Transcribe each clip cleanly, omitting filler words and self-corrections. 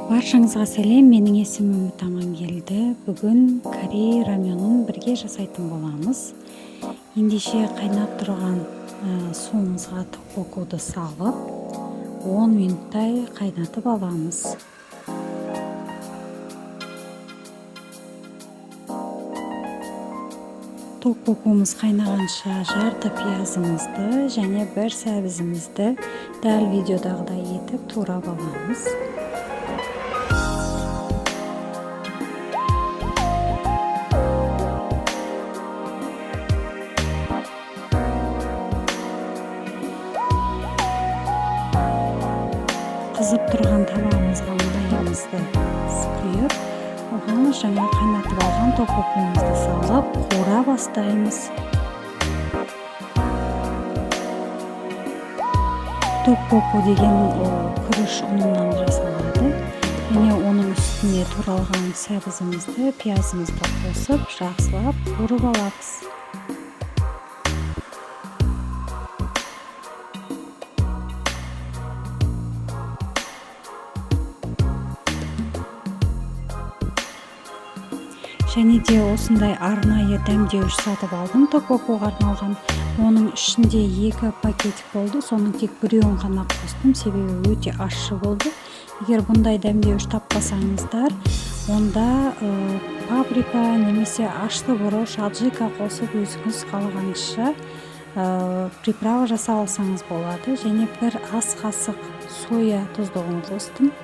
Баршаңызға сәлем, менің есімім Үміт Амангелді. Бүгін Корей раменін бірге жасайтын боламыз. Ендеше қайнап тұрған суымызға токбокуды салып, 10 минуттай қайнатып аламыз. Токбокуымыз қайнағанша жарты пиязымызды және бір сәбізімізді дәл видеодағыдай етіп турап аламыз. Қызып тұрған табағымызға майымызды құйып, оған жаңа қайнатып алған токбокуымызды салып, қуыра бастаймыз. Токбоку деген күріш ұнынан жасалады. Және оның үстіне туралған сәбізімізді, пиязымызды қосып, жақсылап қуырып аламыз. Және де осындай арнайы дәмдеуіш сатып алдым, токбокуға арналған. Оның ішінде 2 пакетик болды, соның тек біреуін ғана қостым, себебі өте ащы болды. Егер бұндай дәмдеуіш таппасаңыздар, онда паприка немесе ашты бұрыш, аджика қосып өзіңіз қалағаныңызша приправа жасап алсаңыз болады. Және бір ас қасық соя тұздығын қостым.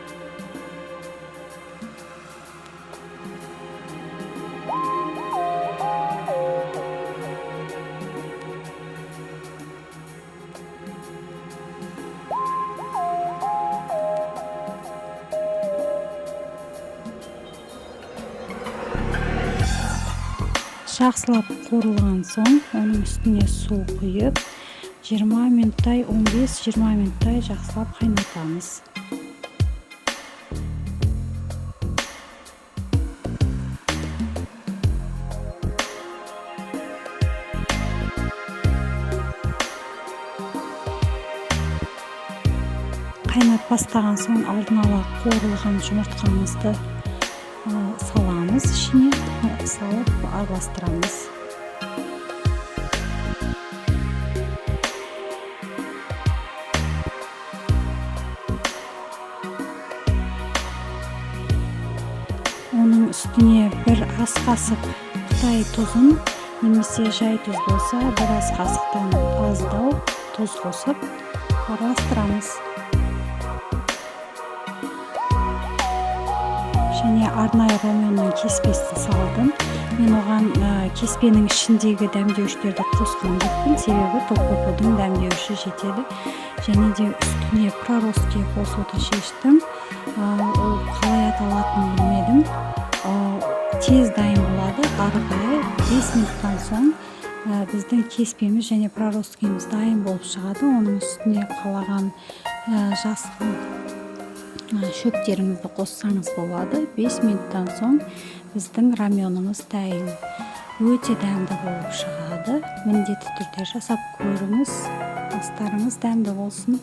Жақсылап қуырылған соң, оның үстіне су құйып, 20 минуттай, 15-20 минуттай жақсылап қайнатамыз. Қайнап бастаған соң алдын ала қуырылған жұмыртқамызды саламыз, ішіне салып араластырамыз. Оның үстіне бір ас қасық Қытай тұзын, немесе жай тұз болса, бір ас қасықтан аздау тұз қосып араластырамыз. Және арнайы раменнің кеспесін салдым. Мен оған кеспенің ішіндегі дәмдеуіштерді қосқан жоқпын, себебі токбокудың дәмдеуіші жетеді. Және де үстіне проростки қосуды шештім. Ол қалай аталатынын білмедім. Тез дайын болады. Ары қарай 5 минуттан соң біздің кеспеміз және проросткеміз дайын болып шығады. Оның үстіне қалаған жасыл шөптеріңізді қоссаңыз болады. 5 минуттан соң біздің раменіміз дайын. Өте дәмді болып шығады. Міндетті түрде жасап көріңіз. Астарыңыз дәмді болсын.